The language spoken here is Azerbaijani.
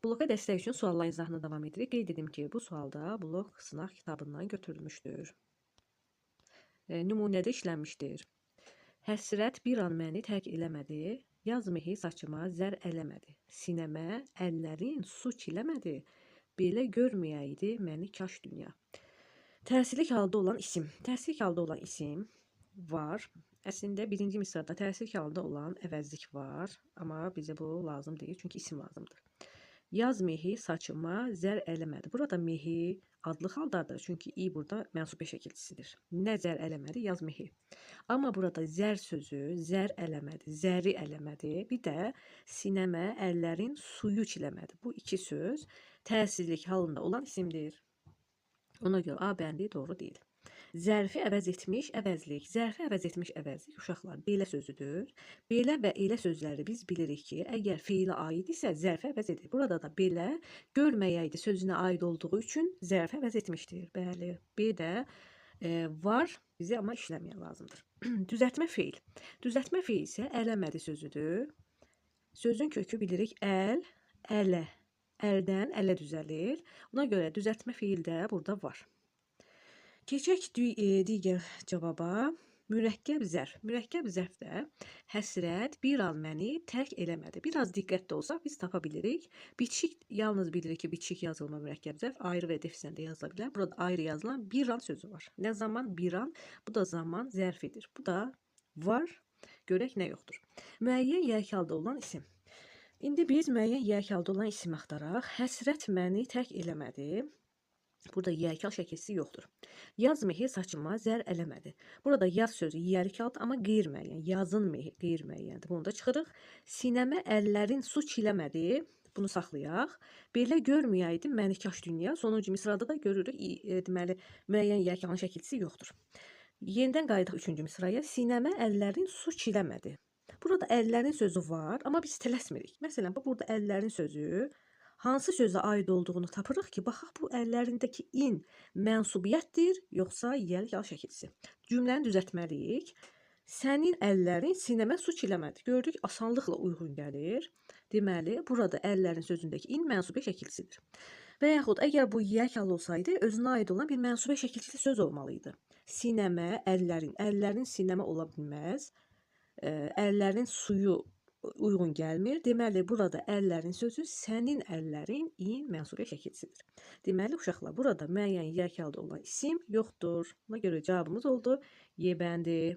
Bloka dəstək üçün suallar izahına davam edirik. Qeyd edim ki, bu sualda blok sınaq kitabından götürülmüşdür. Nümunədə işlənmişdir. Həsrət bir an məni tərk eləmədi, yaz mehi saçıma zər eləmədi, sinəmə əllərin su çiləmədi, belə görməyəydi məni kaş dünya. Təsirlik halda olan isim. Təsirlik halda olan isim var. Əslində birinci misrada təsirlik halda olan əvəzlik var, amma bizə bu lazım deyil, çünki isim lazımdır. Yaz mehi saçıma zər eləmədi. Burada mehi adlı haldadır, çünki i burada mənsub şəkilçisidir. Nə zər eləmədi? Yaz mehi. Amma burada zər sözü zər eləmədi, zəri eləmədi. Bir də sinəmə əllərin suyu çiləmədi. Bu iki söz təsirlik halında olan isimdir. Ona görə A bəndi doğru deyil. Zərfi əvəz etmiş əvəzlik. Zərfi əvəz etmiş əvəzlik uşaqlar belə sözüdür. Belə və elə sözləri biz bilirik ki, əgər feilə aid isə zərfi əvəz edir. Burada da belə görməyəydi sözünə aid olduğu üçün zərfi əvəz etmişdir. Bəli, B də var, bizi amma işləməyə lazımdır. Düzəltmə feil. Düzəltmə feil isə eləmədi sözüdür. Sözün kökü bilirik əl, ələ. Əldən ələ düzəlir. Ona görə düzəltmə feil də burada var. Keçək digər cavaba. Mürəkkəb zərf. Mürəkkəb zərf də həsrət bir an məni tərk eləmədi. Biraz diqqətli olsaq biz tapa bilirik. Bitişik yalnız bilirik ki, bitişik yazılma mürəkkəb zərf ayrı və defisində yazıla bilər. Burada ayrı yazılan bir an sözü var. Nə zaman? Bir an. Bu da zaman zərfidir. Bu da var. Görək nə yoxdur. Müəyyən yək halda olan isim. İndi biz müəyyən yək halda olan isim axtaraq. Həsrət məni tərk eləmədi. Burada yəkal şəkilsi yoxdur. Yaz mehi saçıma zər eləmədi. Burada yaz sözü yərik halda, amma qeyri-müəyyən. Yazın mehi qeyri-müəyyəndir. Bunu da çıxırıq. Sinəmə əllərin su çiləmədi. Bunu saxlayaq. Belə görməyəydi məni kaş dünya. Sonuncu misrada da görürük. Deməli, müəyyən yəkalın şəkilsi yoxdur. Yenidən qayıdıq üçüncü misraya. Sinəmə əllərin su çiləmədi. Burada əllərin sözü var, amma biz tələsmirik. Məsələn, burada əllərin sözü hansı sözə aid olduğunu tapırıq ki, baxaq bu əllərindəki in mənsubiyyətdir, yoxsa yəl şəkilsi. Cümləni düzəltməliyik. Sənin əllərin sinəmə su çiləmədi. Gördük, asanlıqla uyğun gəlir. Deməli, burada əllərin sözündəki in mənsubiyyə şəkilsidir. Və yaxud əgər bu yəkal olsaydı, özünə aid olan bir mənsubiyyə şəkilsi söz olmalıydı. Sinəmə, əllərin sinəmə ola bilməz. Əllərin suyu uyğun gəlmir. Deməli, burada əllərin sözü sənin əllərin in mənsubiyyə şəkilsidir. Deməli, uşaqlar, burada müəyyən yək halda olan isim yoxdur. Buna görə cavabımız oldu Y bəndi.